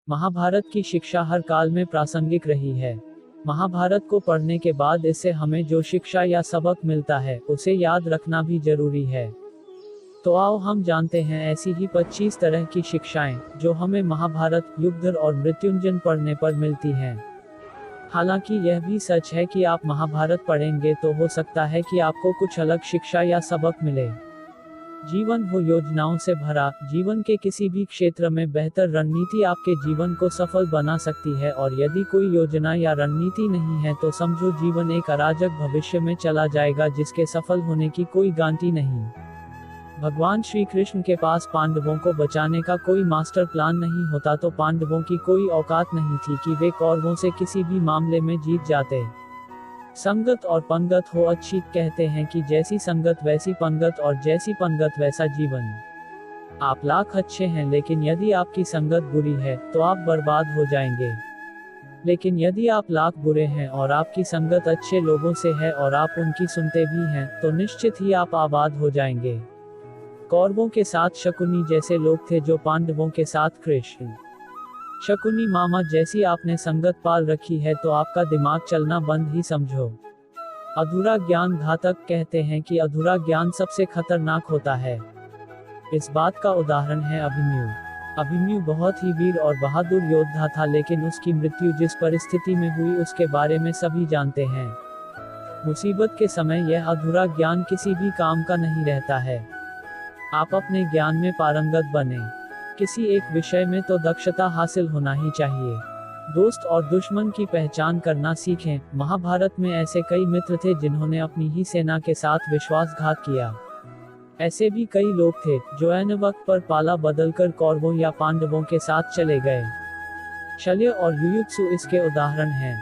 महाभारत की शिक्षा हर काल में प्रासंगिक रही है। महाभारत को पढ़ने के बाद इससे हमें जो शिक्षा या सबक मिलता है उसे याद रखना भी जरूरी है। तो आओ हम जानते हैं ऐसी ही 25 तरह की शिक्षाएं जो हमें महाभारत, युद्ध और मृत्युंजय पढ़ने पर मिलती हैं। हालांकि यह भी सच है कि आप महाभारत पढ़ेंगे तो हो सकता है कि आपको कुछ अलग शिक्षा या सबक मिले। जीवन हो योजनाओं से भरा, जीवन के किसी भी क्षेत्र में बेहतर रणनीति आपके जीवन को सफल बना सकती है, और यदि कोई योजना या रणनीति नहीं है तो समझो जीवन एक अराजक भविष्य में चला जाएगा जिसके सफल होने की कोई गारंटी नहीं। भगवान श्री कृष्ण के पास पांडवों को बचाने का कोई मास्टर प्लान नहीं होता तो पांडवों की कोई औकात नहीं थी कि वे कौरवों से किसी भी मामले में जीत जाते। संगत और पंगत हो अच्छी, कहते हैं कि जैसी संगत वैसी पंगत और जैसी पंगत वैसा जीवन। आप लाख अच्छे हैं लेकिन यदि आपकी संगत बुरी है तो आप बर्बाद हो जाएंगे। लेकिन यदि आप लाख बुरे हैं और आपकी संगत अच्छे लोगों से है और आप उनकी सुनते भी हैं तो निश्चित ही आप आबाद हो जाएंगे। कौरवों के साथ शकुनी जैसे लोग थे जो पांडवों के साथ कृष्ण। शकुनी मामा जैसी आपने संगत पाल रखी है तो आपका दिमाग चलना बंद ही समझो। अधूरा ज्ञान घातक, कहते हैं कि अधूरा ज्ञान सबसे खतरनाक होता है। इस बात का उदाहरण है अभिमन्यु। अभिमन्यु बहुत ही वीर और बहादुर योद्धा था, लेकिन उसकी मृत्यु जिस परिस्थिति में हुई उसके बारे में सभी जानते हैं। मुसीबत के समय यह अधूरा ज्ञान किसी भी काम का नहीं रहता है। आप अपने ज्ञान में पारंगत बने। किसी एक विषय में तो दक्षता हासिल होना ही चाहिए। दोस्त और दुश्मन की पहचान करना सीखें। महाभारत में ऐसे कई मित्र थे जिन्होंने अपनी ही सेना के साथ विश्वासघात किया। ऐसे भी कई लोग थे जो ऐन वक्त पर पाला बदलकर कौरवों या पांडवों के साथ चले गए। शल्य और युयुत्सु इसके उदाहरण हैं।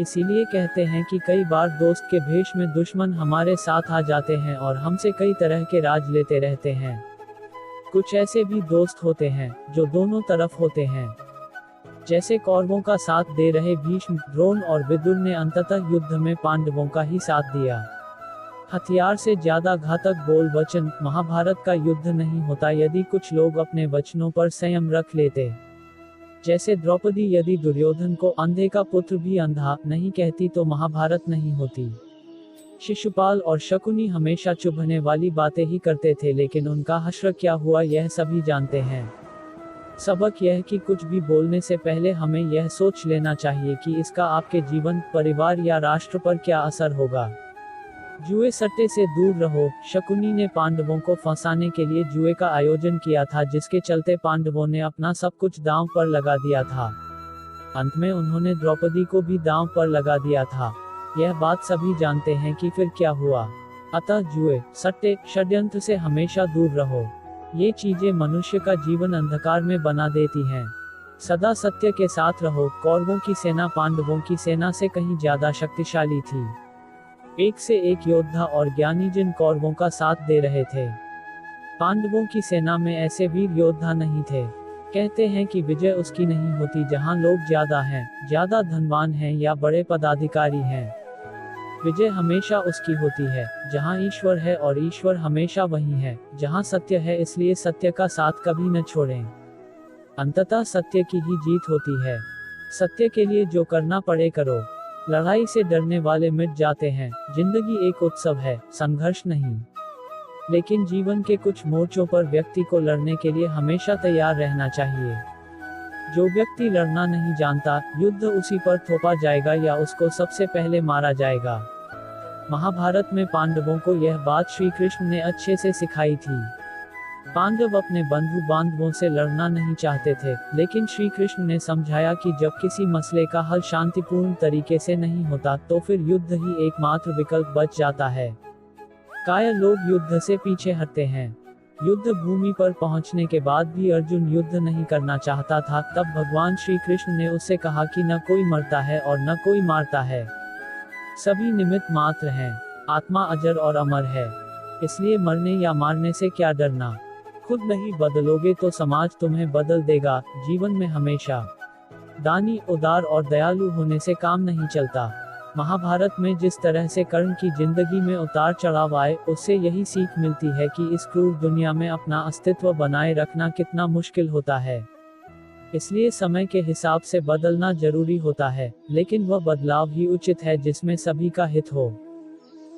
इसीलिए कहते हैं कि कई बार दोस्त के भेष में दुश्मन हमारे साथ आ जाते हैं और हमसे कई तरह के राज लेते रहते हैं। कुछ ऐसे भी दोस्त होते हैं जो दोनों तरफ होते हैं। जैसे कौरवों का साथ दे रहे भीष्म, द्रोण और विदुर ने अंततः युद्ध में पांडवों का ही साथ दिया। हथियार से ज्यादा घातक बोल वचन। महाभारत का युद्ध नहीं होता यदि कुछ लोग अपने वचनों पर संयम रख लेते। जैसे द्रौपदी यदि दुर्योधन को अंधे का पुत्र भी अंधा नहीं कहती तो महाभारत नहीं होती। शिशुपाल और शकुनी हमेशा चुभने वाली बातें ही करते थे, लेकिन उनका हश्र क्या हुआ यह सभी जानते हैं। सबक यह कि कुछ भी बोलने से पहले हमें यह सोच लेना चाहिए कि इसका आपके जीवन, परिवार या राष्ट्र पर क्या असर होगा। जुए सट्टे से दूर रहो। शकुनी ने पांडवों को फंसाने के लिए जुए का आयोजन किया था, जिसके चलते पांडवों ने अपना सब कुछ दांव पर लगा दिया था। अंत में उन्होंने द्रौपदी को भी दांव पर लगा दिया था। यह बात सभी जानते हैं कि फिर क्या हुआ। अतः जुए, सट्टे, षड्यंत्र से हमेशा दूर रहो। ये चीजें मनुष्य का जीवन अंधकार में बना देती हैं। सदा सत्य के साथ रहो। कौरवों की सेना पांडवों की सेना से कहीं ज्यादा शक्तिशाली थी। एक से एक योद्धा और ज्ञानी जिन कौरवों का साथ दे रहे थे। पांडवों की सेना में ऐसे वीर योद्धा नहीं थे। कहते हैं कि विजय उसकी नहीं होती जहां लोग ज्यादा हैं, ज्यादा धनवान हैं या बड़े पदाधिकारी हैं। विजय हमेशा उसकी होती है जहां ईश्वर है, और ईश्वर हमेशा वही है जहां सत्य है। इसलिए सत्य का साथ कभी न छोड़ें। अंततः सत्य की ही जीत होती है। सत्य के लिए जो करना पड़े करो। लड़ाई से डरने वाले मिट जाते हैं। जिंदगी एक उत्सव है, संघर्ष नहीं। लेकिन जीवन के कुछ मोर्चों पर व्यक्ति को लड़ने के लिए हमेशा तैयार रहना चाहिए। जो व्यक्ति लड़ना नहीं जानता, युद्ध उसी पर थोपा जाएगा या उसको सबसे पहले मारा जाएगा। महाभारत में पांडवों को यह बात श्री कृष्ण ने अच्छे से सिखाई थी। पांडव अपने बंधु बांधवों से लड़ना नहीं चाहते थे, लेकिन श्री कृष्ण ने समझाया कि जब किसी मसले का हल शांतिपूर्ण तरीके से नहीं होता तो फिर युद्ध ही एकमात्र विकल्प बच जाता है। कायर लोग युद्ध से पीछे हटते हैं। युद्ध भूमि पर पहुंचने के बाद भी अर्जुन युद्ध नहीं करना चाहता था। तब भगवान श्री कृष्ण ने उससे कहा कि न कोई मरता है और न कोई मारता है, सभी निमित्त मात्र हैं। आत्मा अजर और अमर है, इसलिए मरने या मारने से क्या डरना। खुद नहीं बदलोगे तो समाज तुम्हें बदल देगा। जीवन में हमेशा दानी, उदार और दयालु होने से काम नहीं चलता। महाभारत में जिस तरह से कर्ण की जिंदगी में उतार चढ़ाव आए, उससे यही सीख मिलती है कि इस क्रूर दुनिया में अपना अस्तित्व बनाए रखना कितना मुश्किल होता है। इसलिए समय के हिसाब से बदलना जरूरी होता है, लेकिन वह बदलाव ही उचित है जिसमें सभी का हित हो।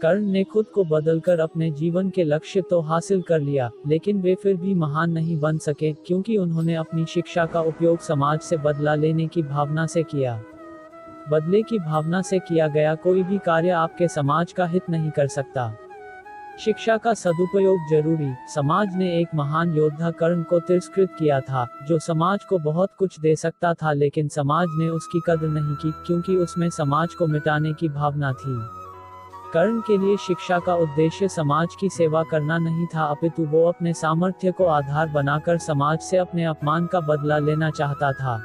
कर्ण ने खुद को बदलकर अपने जीवन के लक्ष्य तो हासिल कर लिया, लेकिन वे फिर भी महान नहीं बन सके, क्योंकि उन्होंने अपनी शिक्षा का उपयोग समाज से बदला लेने की भावना से किया। बदले की भावना से किया गया कोई भी कार्य आपके समाज का हित नहीं कर सकता। शिक्षा का सदुपयोग जरूरी। समाज ने एक महान योद्धा कर्ण को तिरस्कृत किया था, जो समाज को बहुत कुछ दे सकता था, लेकिन समाज ने उसकी कदर नहीं की, क्योंकि उसमें समाज को मिटाने की भावना थी। कर्ण के लिए शिक्षा का उद्देश्य समाज की सेवा करना नहीं था, अपितु वो अपने सामर्थ्य को आधार बनाकर समाज से अपने अपमान का बदला लेना चाहता था।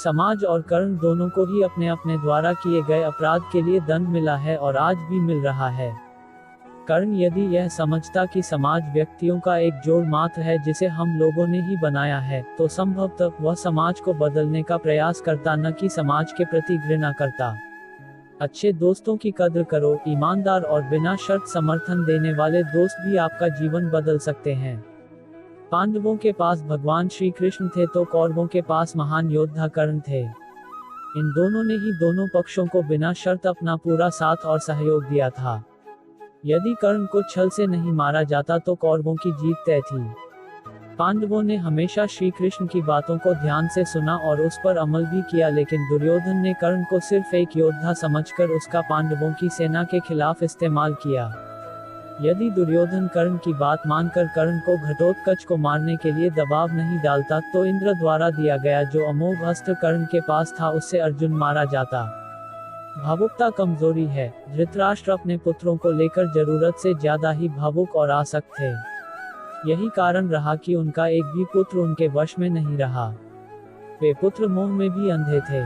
समाज और कर्ण दोनों को ही अपने अपने द्वारा किए गए अपराध के लिए दंड मिला है और आज भी मिल रहा है। कर्ण यदि यह समझता कि समाज व्यक्तियों का एक जोड़ मात्र है जिसे हम लोगों ने ही बनाया है, तो संभवतः वह समाज को बदलने का प्रयास करता, न कि समाज के प्रति घृणा करता। अच्छे दोस्तों की कदर करो। ईमानदार और बिना शर्त समर्थन देने वाले दोस्त भी आपका जीवन बदल सकते हैं। पांडवों के पास भगवान श्री कृष्ण थे तो कौरवों के पास महान योद्धा कर्ण थे। इन दोनों ने ही दोनों पक्षों को बिना शर्त अपना पूरा साथ और सहयोग दिया था। यदि कर्ण को छल से नहीं मारा जाता तो कौरवों की जीत तय थी। पांडवों ने हमेशा श्री कृष्ण की बातों को ध्यान से सुना और उस पर अमल भी किया, लेकिन दुर्योधन ने कर्ण को सिर्फ एक योद्धा समझकर उसका पांडवों की सेना के खिलाफ इस्तेमाल किया। यदि दुर्योधन कर्ण की बात मानकर कर्ण को घटोत्कच को मारने के लिए दबाव नहीं डालता, तो इंद्र द्वारा दिया गया जो अमोघ अस्त्र कर्ण के पास था उससे अर्जुन मारा जाता। भावुकता कमजोरी है। धृतराष्ट्र अपने पुत्रों को लेकर जरूरत से ज्यादा ही भावुक और आसक्त थे। यही कारण रहा कि उनका एक भी पुत्र उनके वश में नहीं रहा। वे पुत्र मोह में भी अंधे थे।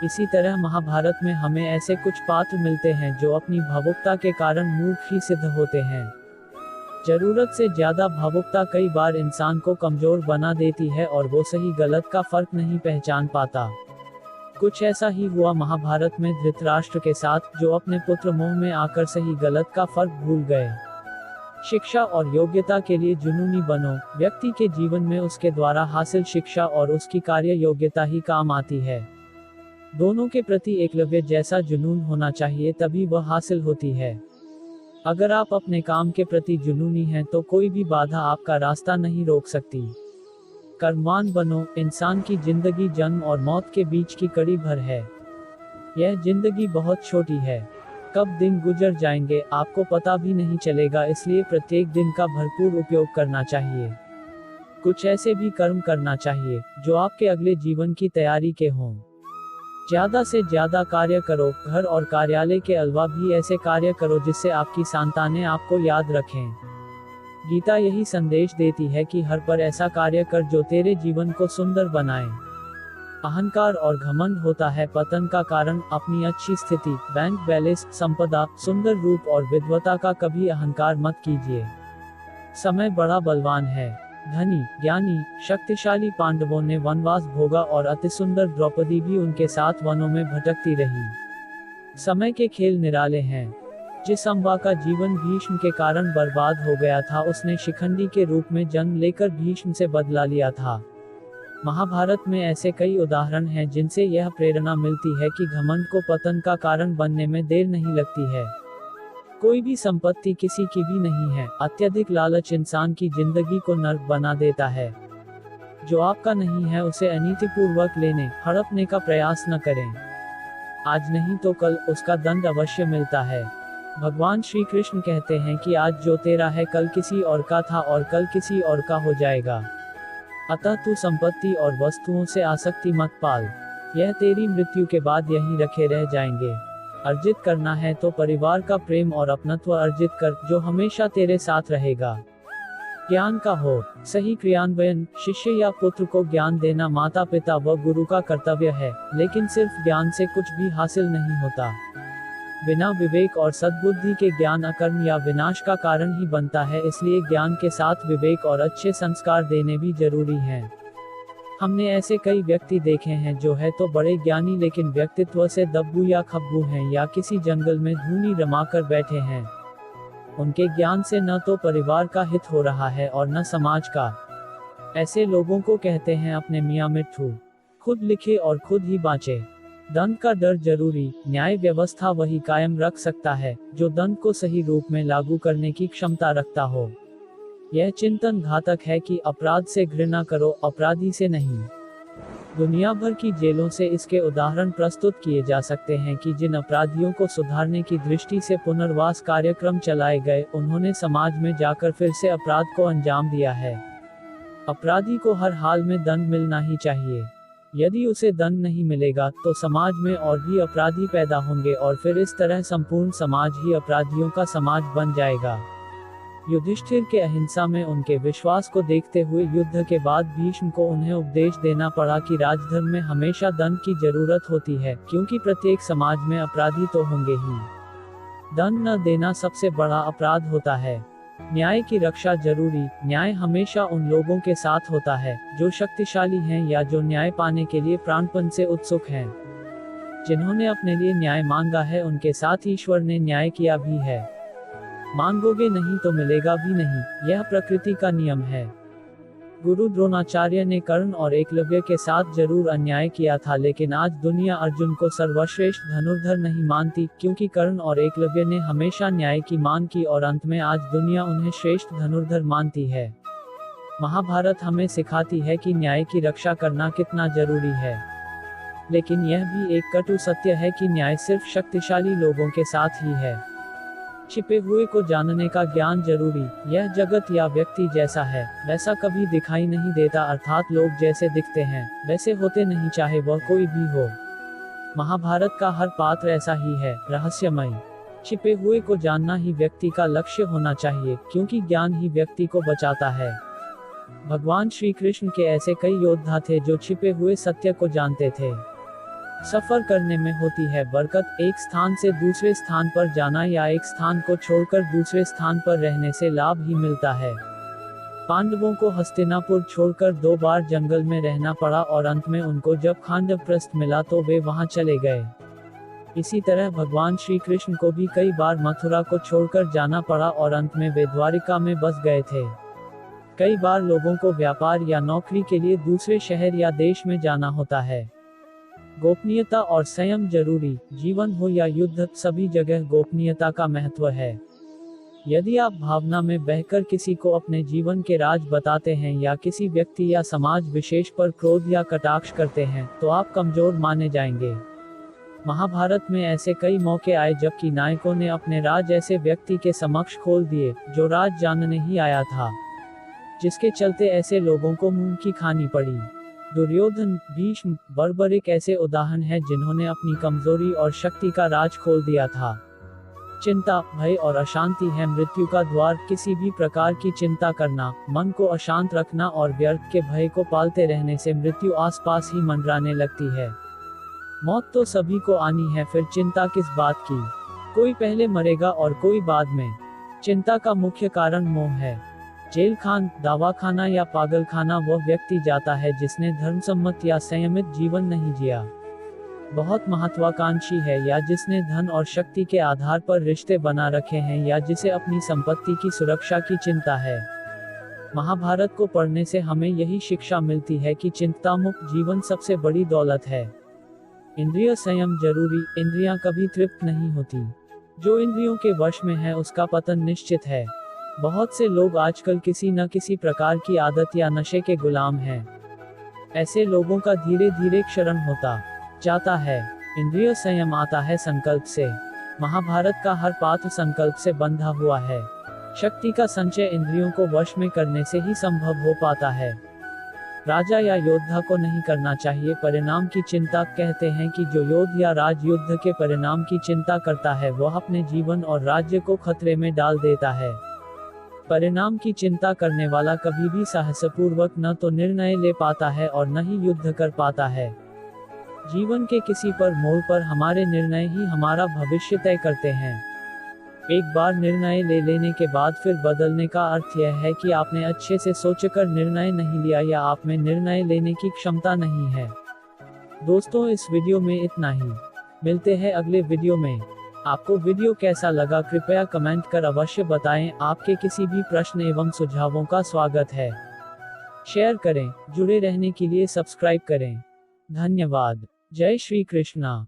इसी तरह महाभारत में हमें ऐसे कुछ पात्र मिलते हैं जो अपनी भावुकता के कारण मूर्ख ही सिद्ध होते हैं। जरूरत से ज्यादा भावुकता कई बार इंसान को कमजोर बना देती है और वो सही गलत का फर्क नहीं पहचान पाता। कुछ ऐसा ही हुआ महाभारत में धृतराष्ट्र के साथ, जो अपने पुत्र मोह में आकर सही गलत का फर्क भूल गए। शिक्षा और योग्यता के लिए जुनूनी बनो। व्यक्ति के जीवन में उसके द्वारा हासिल शिक्षा और उसकी कार्य योग्यता ही काम आती है। दोनों के प्रति एकलव्य जैसा जुनून होना चाहिए, तभी वह हासिल होती है। अगर आप अपने काम के प्रति जुनूनी हैं तो कोई भी बाधा आपका रास्ता नहीं रोक सकती। कर्मवान बनो। इंसान की जिंदगी जन्म और मौत के बीच की कड़ी भर है। यह जिंदगी बहुत छोटी है। कब दिन गुजर जाएंगे आपको पता भी नहीं चलेगा, इसलिए प्रत्येक दिन का भरपूर उपयोग करना चाहिए। कुछ ऐसे भी कर्म करना चाहिए जो आपके अगले जीवन की तैयारी के हों। ज्यादा से ज्यादा कार्य करो। घर और कार्यालय के अलावा भी ऐसे कार्य करो जिससे आपकी संतानें आपको याद रखें। गीता यही संदेश देती है कि हर पर ऐसा कार्य कर जो तेरे जीवन को सुंदर बनाए। अहंकार और घमंड होता है पतन का कारण। अपनी अच्छी स्थिति, बैंक बैलेंस, संपदा, सुंदर रूप और विद्वता का कभी अहंकार मत कीजिए। समय बड़ा बलवान है। धनी, ज्ञानी, शक्तिशाली पांडवों ने वनवास भोगा और अति सुंदर द्रौपदी भी उनके साथ वनों में भटकती रही। समय के खेल निराले हैं। जिस अम्बा का जीवन भीष्म के कारण बर्बाद हो गया था, उसने शिखंडी के रूप में जन्म लेकर भीष्म से बदला लिया था। महाभारत में ऐसे कई उदाहरण हैं जिनसे यह प्रेरणा मिलती है कि घमंड को पतन का कारण बनने में देर नहीं लगती है। कोई भी संपत्ति किसी की भी नहीं है। अत्यधिक लालच इंसान की जिंदगी को नर्क बना देता है। जो आपका नहीं है उसे अनीतिपूर्वक लेने, हड़पने का प्रयास न करें। आज नहीं तो कल उसका दंड अवश्य मिलता है। भगवान श्री कृष्ण कहते हैं कि आज जो तेरा है कल किसी और का था और कल किसी और का हो जाएगा। अतः तू संपत्ति और वस्तुओं से आसक्ति मत पाल। यह तेरी मृत्यु के बाद यहीं रखे रह जाएंगे। अर्जित करना है तो परिवार का प्रेम और अपनत्व अर्जित कर, जो हमेशा तेरे साथ रहेगा। ज्ञान का हो सही क्रियान्वयन। शिष्य या पुत्र को ज्ञान देना माता पिता व गुरु का कर्तव्य है, लेकिन सिर्फ ज्ञान से कुछ भी हासिल नहीं होता। बिना विवेक और सद्बुद्धि के ज्ञान अकर्म या विनाश का कारण ही बनता है, इसलिए ज्ञान के साथ विवेक और अच्छे संस्कार देने भी जरूरी हैं। हमने ऐसे कई व्यक्ति देखे हैं जो है तो बड़े ज्ञानी लेकिन व्यक्तित्व से दब्बू या खब्बू हैं, या किसी जंगल में धूनी रमाकर बैठे हैं। उनके ज्ञान से न तो परिवार का हित हो रहा है और न समाज का। ऐसे लोगों को कहते हैं अपने मियाँ मिट्ठू, खुद लिखे और खुद ही बाँचे। दंड का डर जरूरी, न्याय व्यवस्था वही कायम रख सकता है जो दंड को सही रूप में लागू करने की क्षमता रखता हो। यह चिंतन घातक है कि अपराध से घृणा करो, अपराधी से नहीं। दुनिया भर की जेलों से इसके उदाहरण प्रस्तुत किए जा सकते हैं कि जिन अपराधियों को सुधारने की दृष्टि से पुनर्वास कार्यक्रम चलाए गए, उन्होंने समाज में जाकर फिर से अपराध को अंजाम दिया है। अपराधी को हर हाल में दंड मिलना ही चाहिए। यदि उसे दंड नहीं मिलेगा तो समाज में और भी अपराधी पैदा होंगे और फिर इस तरह संपूर्ण समाज ही अपराधियों का समाज बन जाएगा। युधिष्ठिर के अहिंसा में उनके विश्वास को देखते हुए युद्ध के बाद भीष्म को उन्हें उपदेश देना पड़ा कि राजधर्म में हमेशा दंड की जरूरत होती है, क्योंकि प्रत्येक समाज में अपराधी तो होंगे ही। दंड न देना सबसे बड़ा अपराध होता है। न्याय की रक्षा जरूरी, न्याय हमेशा उन लोगों के साथ होता है जो शक्तिशाली हैं या जो न्याय पाने के लिए प्राणपण से उत्सुक हैं। जिन्होंने अपने लिए न्याय मांगा है उनके साथ ईश्वर ने न्याय किया भी है। मांगोगे नहीं तो मिलेगा भी नहीं, यह प्रकृति का नियम है। गुरु द्रोणाचार्य ने कर्ण और एकलव्य के साथ जरूर अन्याय किया था, लेकिन आज दुनिया अर्जुन को सर्वश्रेष्ठ धनुर्धर नहीं मानती, क्योंकि कर्ण और एकलव्य ने हमेशा न्याय की मांग की और अंत में आज दुनिया उन्हें श्रेष्ठ धनुर्धर मानती है। महाभारत हमें सिखाती है कि न्याय की रक्षा करना कितना जरूरी है, लेकिन यह भी एक कटु सत्य है कि न्याय सिर्फ शक्तिशाली लोगों के साथ ही है। छिपे हुए को जानने का ज्ञान जरूरी, यह जगत या व्यक्ति जैसा है वैसा कभी दिखाई नहीं देता, अर्थात लोग जैसे दिखते हैं वैसे होते नहीं, चाहे वह कोई भी हो। महाभारत का हर पात्र ऐसा ही है, रहस्यमय। छिपे हुए को जानना ही व्यक्ति का लक्ष्य होना चाहिए, क्योंकि ज्ञान ही व्यक्ति को बचाता है। भगवान श्री कृष्ण के ऐसे कई योद्धा थे जो छिपे हुए सत्य को जानते थे। सफर करने में होती है बरकत, एक स्थान से दूसरे स्थान पर जाना या एक स्थान को छोड़कर दूसरे स्थान पर रहने से लाभ ही मिलता है। पांडवों को हस्तिनापुर छोड़कर 2 बार जंगल में रहना पड़ा और अंत में उनको जब खांडवप्रस्थ मिला तो वे वहां चले गए। इसी तरह भगवान श्री कृष्ण को भी कई बार मथुरा को छोड़कर जाना पड़ा और अंत में वे द्वारिका में बस गए थे। कई बार लोगों को व्यापार या नौकरी के लिए दूसरे शहर या देश में जाना होता है। गोपनीयता और संयम जरूरी, जीवन हो या युद्ध, सभी जगह गोपनीयता का महत्व है। यदि आप भावना में बहकर किसी को अपने जीवन के राज बताते हैं या किसी व्यक्ति या समाज विशेष पर क्रोध या कटाक्ष करते हैं तो आप कमजोर माने जाएंगे। महाभारत में ऐसे कई मौके आए जबकि नायकों ने अपने राज ऐसे व्यक्ति के समक्ष खोल दिए जो राज जानने ही आया था, जिसके चलते ऐसे लोगों को मुंह की खानी पड़ी। दुर्योधन, भीष्म, बर्बरिक ऐसे उदाहरण हैं जिन्होंने अपनी कमजोरी और शक्ति का राज खोल दिया था। चिंता, भय और अशांति है मृत्यु का द्वार। किसी भी प्रकार की चिंता करना, मन को अशांत रखना और व्यर्थ के भय को पालते रहने से मृत्यु आसपास ही मंडराने लगती है। मौत तो सभी को आनी है, फिर चिंता किस बात की। कोई पहले मरेगा और कोई बाद में। चिंता का मुख्य कारण मोह है। जेल खान, दवाखाना या पागलखाना वह व्यक्ति जाता है जिसने धर्मसम्मत या संयमित जीवन नहीं जिया, बहुत महत्वाकांक्षी है या जिसने धन और शक्ति के आधार पर रिश्ते बना रखे हैं या जिसे अपनी संपत्ति की सुरक्षा की चिंता है। महाभारत को पढ़ने से हमें यही शिक्षा मिलती है कि चिंता मुक्त जीवन सबसे बड़ी दौलत है। इंद्रिय संयम जरूरी, इंद्रियां कभी तृप्त नहीं होती। जो इंद्रियों के वश में है उसका पतन निश्चित है। बहुत से लोग आजकल किसी न किसी प्रकार की आदत या नशे के गुलाम हैं। ऐसे लोगों का धीरे धीरे क्षरण होता जाता है। इंद्रिय संयम आता है संकल्प से। महाभारत का हर पात्र संकल्प से बंधा हुआ है। शक्ति का संचय इंद्रियों को वश में करने से ही संभव हो पाता है। राजा या योद्धा को नहीं करना चाहिए परिणाम की चिंता। कहते हैं कि जो योद्धा या राजयुद्ध के परिणाम की चिंता करता है वह अपने जीवन और राज्य को खतरे में डाल देता है। परिणाम की चिंता करने वाला कभी भी साहसपूर्वक न तो निर्णय ले पाता है और न ही युद्ध कर पाता है। जीवन के किसी पर मोड़ पर हमारे निर्णय ही हमारा भविष्य तय करते हैं। एक बार निर्णय ले लेने के बाद फिर बदलने का अर्थ यह है कि आपने अच्छे से सोचकर निर्णय नहीं लिया या आप में निर्णय लेने की क्षमता नहीं है। दोस्तों, इस वीडियो में इतना ही। मिलते हैं अगले वीडियो में। आपको वीडियो कैसा लगा कृपया कमेंट कर अवश्य बताएं। आपके किसी भी प्रश्न एवं सुझावों का स्वागत है। शेयर करें, जुड़े रहने के लिए सब्सक्राइब करें। धन्यवाद। जय श्री कृष्णा।